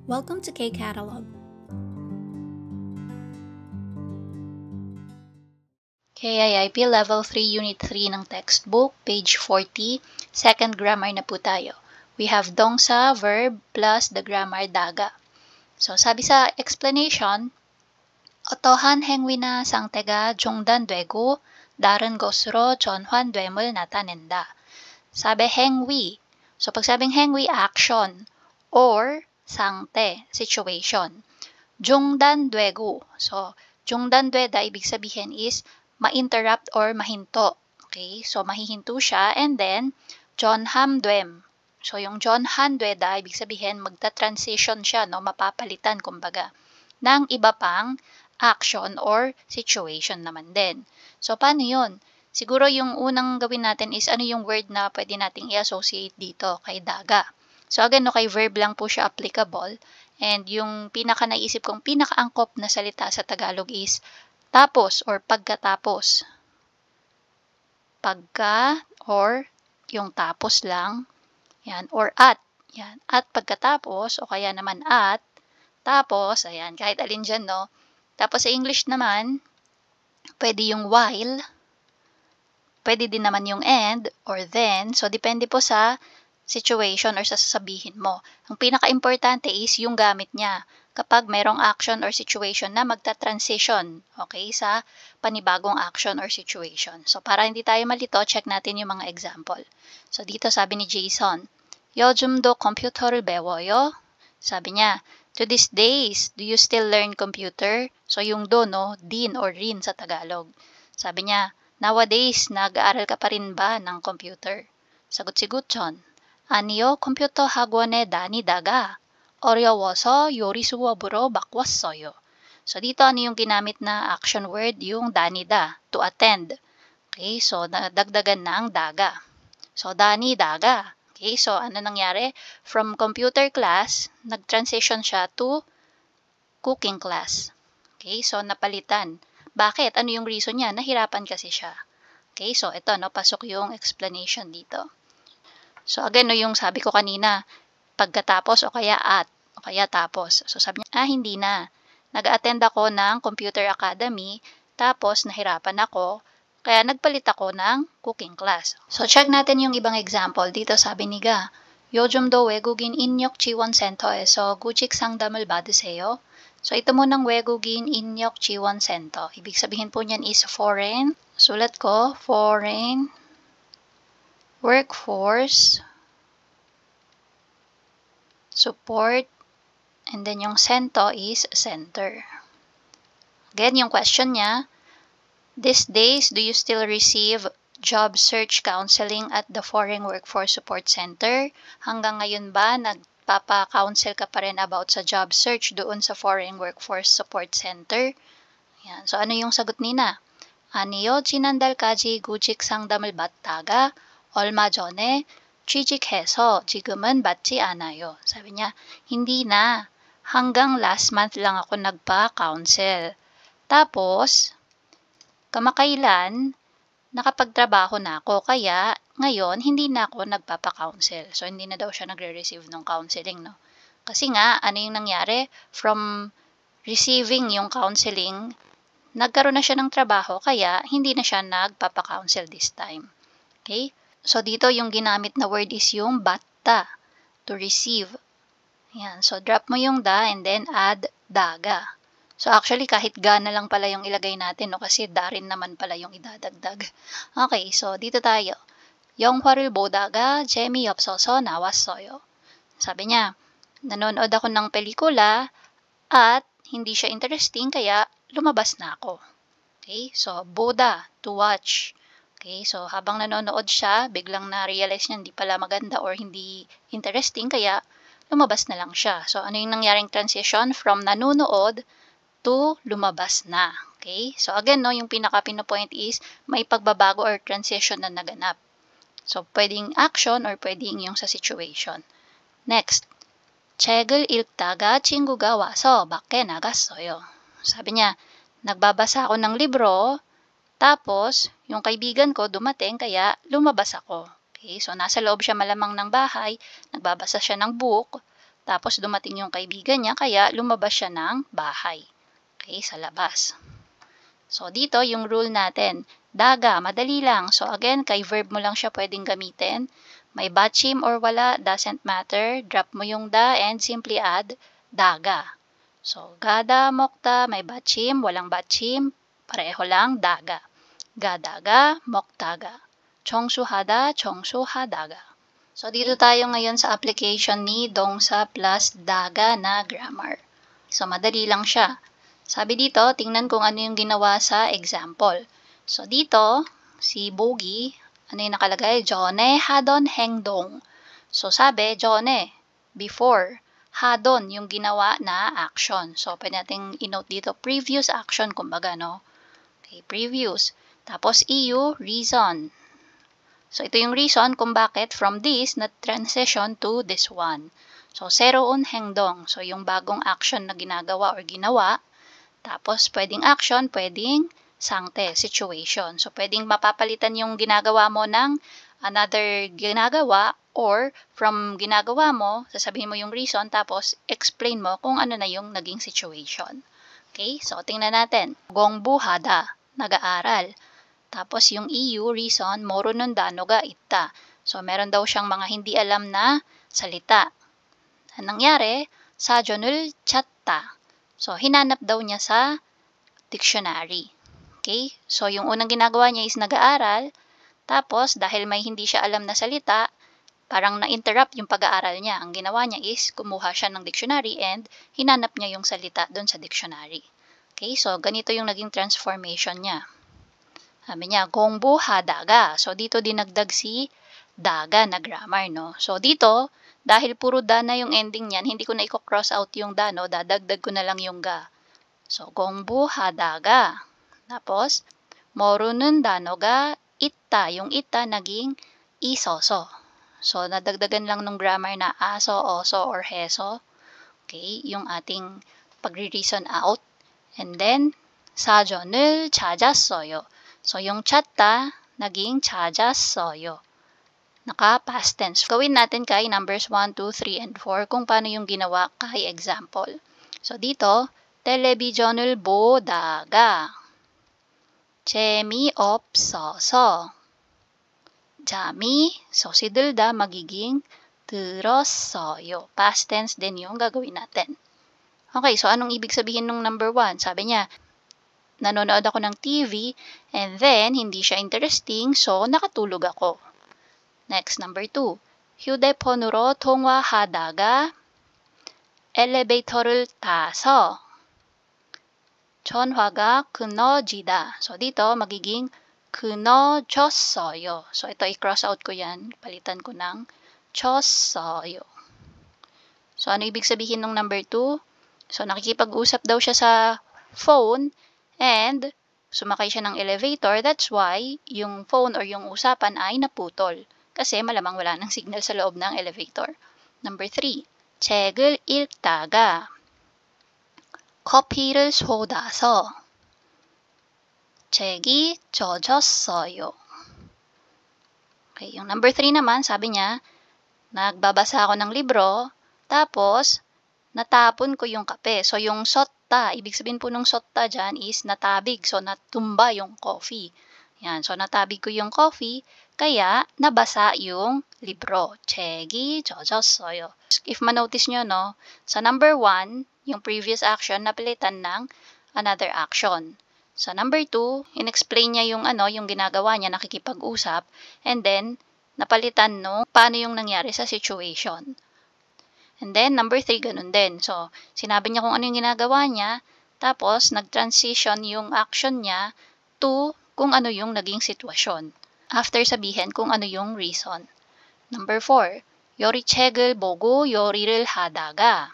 Welcome to K-Catalog. KIIP Level 3 Unit 3 ng textbook, page 40, second grammar na po tayo. We have dongsa, verb, plus the grammar daga. So, sabi sa explanation, 어떠한 행위나 상태가 중단되고 다른 것으로 전환됨을 나타낸다. Sabi 행위. So, pag sabing 행위, action. Or 상태, situation. 중단되고. So, 중단되다, ibig sabihin is ma-interrupt or mahinto. Okay? So, mahihinto siya. And then, 전함됨. So, yung 전환되다, ibig sabihin magta-transition siya, no? Mapapalitan, kumbaga, ng iba pang action or situation naman din. So, paano yun? Siguro yung unang gawin natin is ano yung word na pwede nating i-associate dito kay daga. So, again, no, kay verb lang po siya applicable. And yung naisip kong pinakaangkop na salita sa Tagalog is tapos or pagkatapos. Pagka or yung tapos lang. Yan. Or at. Yan. At pagkatapos o kaya naman at. Tapos, ayan, kahit alin dyan, no? Tapos sa English naman, pwede yung while. Pwede din naman yung and or then. So, depende po sa situation or sa sasabihin mo. Ang pinaka-importante is yung gamit niya kapag mayroong action or situation na magta-transition, okay, sa panibagong action or situation. So, para hindi tayo malito, check natin yung mga example. So, dito sabi ni Jason, 요즘도 컴퓨터를 배워요? Sabi niya, to these days, do you still learn computer? So, yung do, no, din or rin sa Tagalog. Sabi niya, nowadays, nag-aaral ka pa rin ba ng computer? Sagot si Gutchon, 아니요, 컴퓨터 학원에 다니다가 어려워서 요리 수업으로 바꿨어요. So, dito ano yung ginamit na action word? Yung danida, to attend. Okay, so dagdagan ng daga. So, daga. Okay, so ano nangyari? From computer class, nag-transition siya to cooking class. Okay, so napalitan. Bakit? Ano yung reason niya? Nahirapan kasi siya. Okay, so ito, no, pasok yung explanation dito. So again, no, yung sabi ko kanina, pagkatapos o kaya at, o kaya tapos. So sabi niya, hindi na. Nag-attend ako ng computer academy, tapos nahirapan ako, kaya nagpalit ako ng cooking class. So check natin yung ibang example. Dito sabi ni Ga, 요즘도 외국인 인력 지원 센터에서 구직 상담을 받으세요. So, ito munang 외국인 인력 지원 center. Ibig sabihin po niyan is foreign. Sulat ko, foreign workforce support. And then yung center is center. Again, yung question niya, these days, do you still receive job search counseling at the Foreign Workforce Support Center? Hanggang ngayon ba nagpapa-counsel ka pa rin about sa job search doon sa Foreign Workforce Support Center? Yan. So, ano yung sagot nina? 아니요, 지난달까지 구직 상담을 받다가 얼마 전에 취직해서 지금은 받지 않아요. Sabi niya, hindi na. Hanggang last month lang ako nagpa-counsel. Tapos, kamakailan, nakapagtrabaho na ako, kaya ngayon, hindi na ako nagpapa-counsel. So, hindi na daw siya nagre-receive ng counseling, no? Kasi nga, ano yung nangyari? From receiving yung counseling, nagkaroon na siya ng trabaho, kaya hindi na siya nagpapa-counsel this time. Okay? So, dito yung ginamit na word is yung batta, to receive. Yan. So, drop mo yung da and then add daga. So, actually, kahit ga na lang pala yung ilagay natin, no? Kasi da rin naman pala yung idadagdag. Okay, so dito tayo. 영화를 보다가 재미없어서 나왔어요. Sabi niya, nanonood ako ng pelikula at hindi siya interesting kaya lumabas na ako. Okay, so boda, to watch. Okay, so habang nanonood siya, biglang na-realize niya hindi pala maganda or hindi interesting kaya lumabas na lang siya. So, ano yung nangyaring transition from nanonood to lumabas na. Okay? So, again, no, yung pinaka-pinopoint is may pagbabago or transition na naganap. So, pwedeng action or pwedeng yung sa situation. Next, 책을 읽다가 친구가 와서 밖에 나갔어요. Sabi niya, nagbabasa ako ng libro, tapos yung kaibigan ko dumating kaya lumabas ako. Okay? So, nasa loob siya malamang ng bahay, nagbabasa siya ng book, tapos dumating yung kaibigan niya, kaya lumabas siya ng bahay. Okay, sa labas. So, dito yung rule natin. Daga, madali lang. So, again, kay verb mo lang siya pwedeng gamitin. May batchim or wala, doesn't matter. Drop mo yung da and simply add daga. So, gada, mokta, may batchim, walang batchim, pareho lang, daga. Gadaga, moktaga. Chongsuhada, chongsuhadaga. So, dito tayo ngayon sa application ni dongsa plus daga na grammar. So, madali lang siya. Sabi dito, tingnan kung ano yung ginawa sa example. So, dito, si Bogi, ano yung nakalagay? Jone hadon hengdong. So, sabi, Jone, before. Hadon, yung ginawa na action. So, pwede natin i-note dito, previous action, kumbaga, no? Okay, previous. Tapos, EU, reason. So, ito yung reason kung bakit from this na transition to this one. So, seroon hengdong. So, yung bagong action na ginagawa or ginawa. Tapos, pwedeng action, pwedeng sangte, situation. So, pwedeng mapapalitan yung ginagawa mo ng another ginagawa or from ginagawa mo, sasabihin mo yung reason, tapos explain mo kung ano na yung naging situation. Okay? So, tingnan natin. Gongbuhada, nag-aaral. Tapos, yung EU, reason, morunon da noga itta. So, meron daw siyang mga hindi alam na salita. Anong nangyari? Sajonul chatta. So, hinanap daw niya sa dictionary. Okay? So, yung unang ginagawa niya is nag-aaral. Tapos, dahil may hindi siya alam na salita, parang na-interrupt yung pag-aaral niya. Ang ginawa niya is kumuha siya ng dictionary and hinanap niya yung salita doon sa dictionary. Okay? So, ganito yung naging transformation niya. Sabi niya, gongbu ha daga. So, dito dinagdag si daga na grammar, no? So, dito, dahil puro da na yung ending niyan, hindi ko na i-cross out yung da, no? Dadagdag ko na lang yung ga. So, gongbu ha daga. Tapos, morunen danoga itta. Yung itta naging isoso. So, nadagdagan lang ng grammar na aso, oso, or heso. Okay? Yung ating pagre-reason out. And then, sajon을 찾았어요. So, yung chatta, naging 찾았어요. Naka-past tense. Gawin natin kay numbers 1, 2, 3, and 4 kung paano yung ginawa kay example. So, dito, television을 보다가 재미없어서 잠이, so si 들다 magiging 들었어요. Past tense din yung gagawin natin. Okay, so anong ibig sabihin ng number 1? Sabi niya, nanonood ako ng TV and then hindi siya interesting so nakatulog ako. Next, number 2. 휴대폰으로 통화하다가 엘리베이터를 타서 전화가 끊어지다. So dito magiging 끊어졌어요. So ito i-cross out ko yan. Palitan ko ng 쳤어요. So ano ibig sabihin ng number 2? So nakikipag-usap daw siya sa phone and sumakay siya ng elevator. That's why yung phone or yung usapan ay naputol. Kasi malamang wala ng signal sa loob ng elevator. Number 3. 책을 읽다가 커피를 쏟아서 책이 젖었어요. Okay, yung number 3 naman, sabi niya, nagbabasa ako ng libro, tapos natapon ko yung kape. So, yung sotta, ibig sabihin po ng sotta dyan is natabig. So, natumba yung coffee. Yan. So, natabig ko yung coffee, kaya nabasa yung libro. 책이 젖었어요. If manotice nyo, no, sa number 1, yung previous action, napilitan ng another action. Sa number 2, in-explain niya yung yung ginagawa niya, nakikipag-usap, and then, napalitan no, paano yung nangyari sa situation. And then, number 3, ganun din. So, sinabi niya kung ano yung ginagawa niya, tapos, nag-transition yung action niya to kung ano yung naging sitwasyon. After sabihin kung ano yung reason. Number 4, 요리책을 보고 요리를 하다가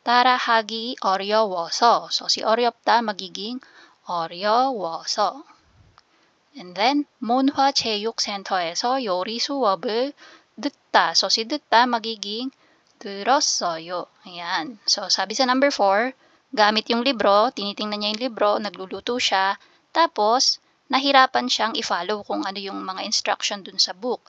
따라하기 어려워서. So, si 어렵다 magiging 어려워서. And then, 문화체육센터에서 요리 수업을 듣다. So, si 듣다 magiging 들었어요. Ayan. So, sabi sa number 4, gamit yung libro, tinitingnan niya yung libro, nagluluto siya, tapos, nahirapan siyang i-follow kung ano yung mga instruction dun sa book.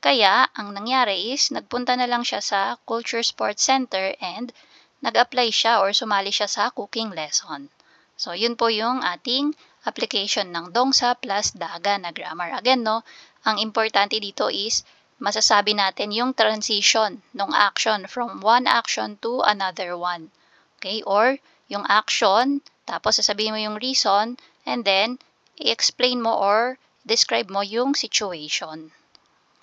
Kaya, ang nangyari is, nagpunta na lang siya sa Culture Sports Center and nag-apply siya or sumali siya sa cooking lesson. So, yun po yung ating application ng dongsa plus daga na grammar. Again, no, ang importante dito is, masasabi natin yung transition ng action from one action to another one. Okay? Or, yung action, tapos sasabihin mo yung reason, and then, i-explain mo or describe mo yung situation.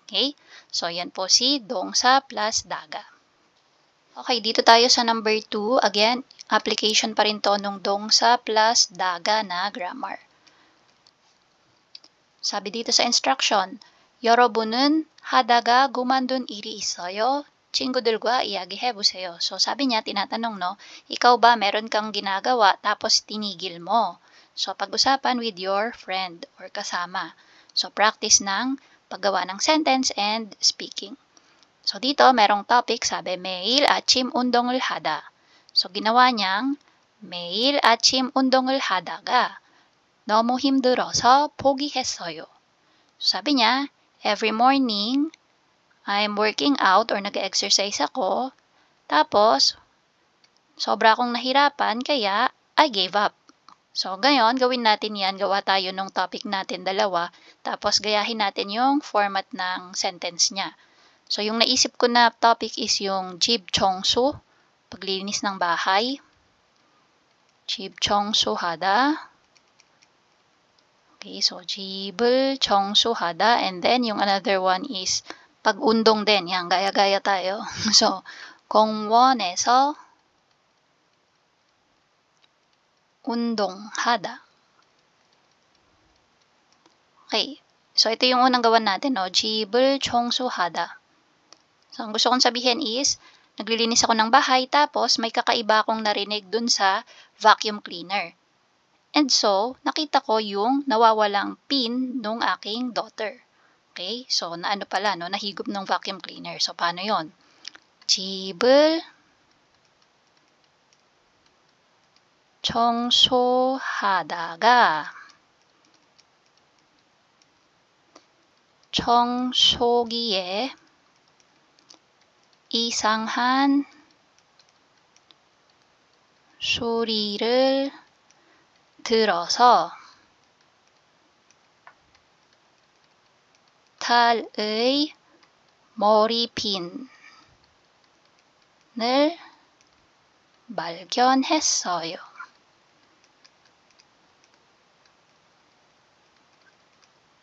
Okay? So, yan po si dongsa plus daga. Okay, dito tayo sa number 2. Again, application pa rin to nung dongsa plus daga na grammar. Sabi dito sa instruction, 여러분은 하다가 그만둔 일이 있어요? 친구들과 이야기해보세요. So, sabi niya, tinatanong, no, ikaw ba meron kang ginagawa tapos tinigil mo? So, pag-usapan with your friend or kasama. So, practice ng paggawa ng sentence and speaking. So, dito, merong topic, sabi, 매일 아침 운동을 하다. So, ginawa niyang, 매일 아침 운동을 하다가 너무 힘들어서 포기했어요. So, sabi niya, every morning, I'm working out or nag-exercise ako, tapos, sobra akong nahirapan, kaya I gave up. So, ngayon, gawin natin yan. Gawa tayo ng topic natin dalawa. Tapos, gayahin natin yung format ng sentence niya. So, yung naisip ko na topic is yung 집 청소, paglinis ng bahay. 집 청소하다. Okay, so 집을 청소하다. And then, yung another one is pag-undong din. Yan, gaya-gaya tayo. So, 공원에서 운동하다. Okay. So, ito yung unang gawan natin, no? 집을 청소하다. So, ang gusto kong sabihin is, naglilinis ako ng bahay, tapos may kakaiba akong narinig dun sa vacuum cleaner. And so, nakita ko yung nawawalang pin nung aking daughter. Okay? So, naano pala, no? Nahigop ng vacuum cleaner. So, paano yon? 집을 청소하다가 청소기에 이상한 소리를 들어서 탈의 머리핀을 발견했어요.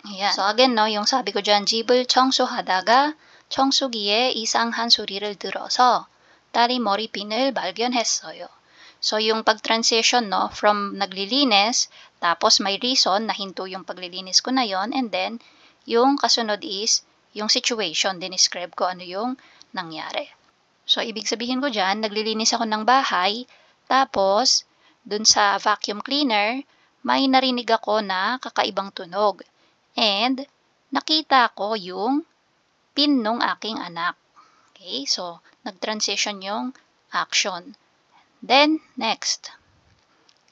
Ayan. So again, no, yung sabi ko dyan, 집을 청소하다가 청소기에 이상한 소리를 들어서 딸이 머리핀을 발견했어요. So yung pag-transition, no, from naglilinis, tapos may reason, nahinto yung paglilinis ko na yon, and then yung kasunod is yung situation, dinescribe ko ano yung nangyari. So ibig sabihin ko dyan, naglilinis ako ng bahay, tapos dun sa vacuum cleaner, may narinig ako na kakaibang tunog. And, nakita ko yung pin nung aking anak. Okay, so, nag-transition yung action. Then, next.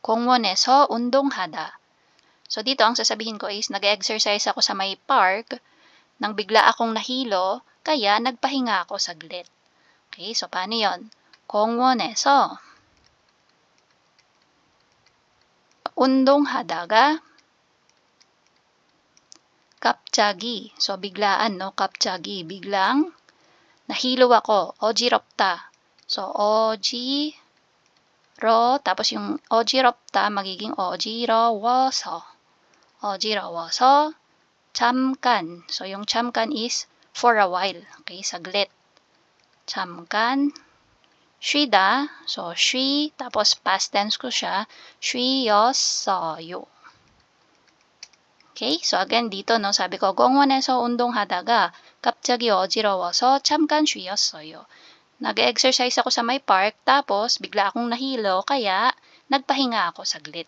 공원에서 운동하다. So, dito, ang sasabihin ko is, nag-exercise ako sa may park, nang bigla akong nahilo, kaya nagpahinga ako saglit. Okay, so, paano yun? 공원에서 운동하다가 갑자기, so biglaan, no? 갑자기, biglang nahilo ako. 어지럽다. So, tapos yung 어지럽다 magiging 어지러워서. 어지러워서 잠깐. So, yung 잠깐 is for a while. Okay, saglit. 잠깐 쉬다. So, 쉬, tapos past tense ko siya. 쉬었어요. Okay, so again dito, no, sabi ko, 공원에서 운동하다가 갑자기 어지러워서 잠깐 쉬었어요. Nag-exercise ako sa may park, tapos bigla akong nahilo, kaya nagpahinga ako saglit.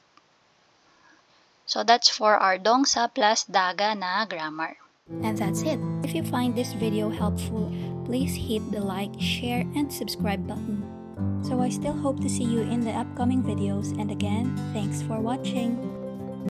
So that's for our dongsa plus daga na grammar. And that's it. If you find this video helpful, please hit the like, share, and subscribe button. So I still hope to see you in the upcoming videos, and again, thanks for watching.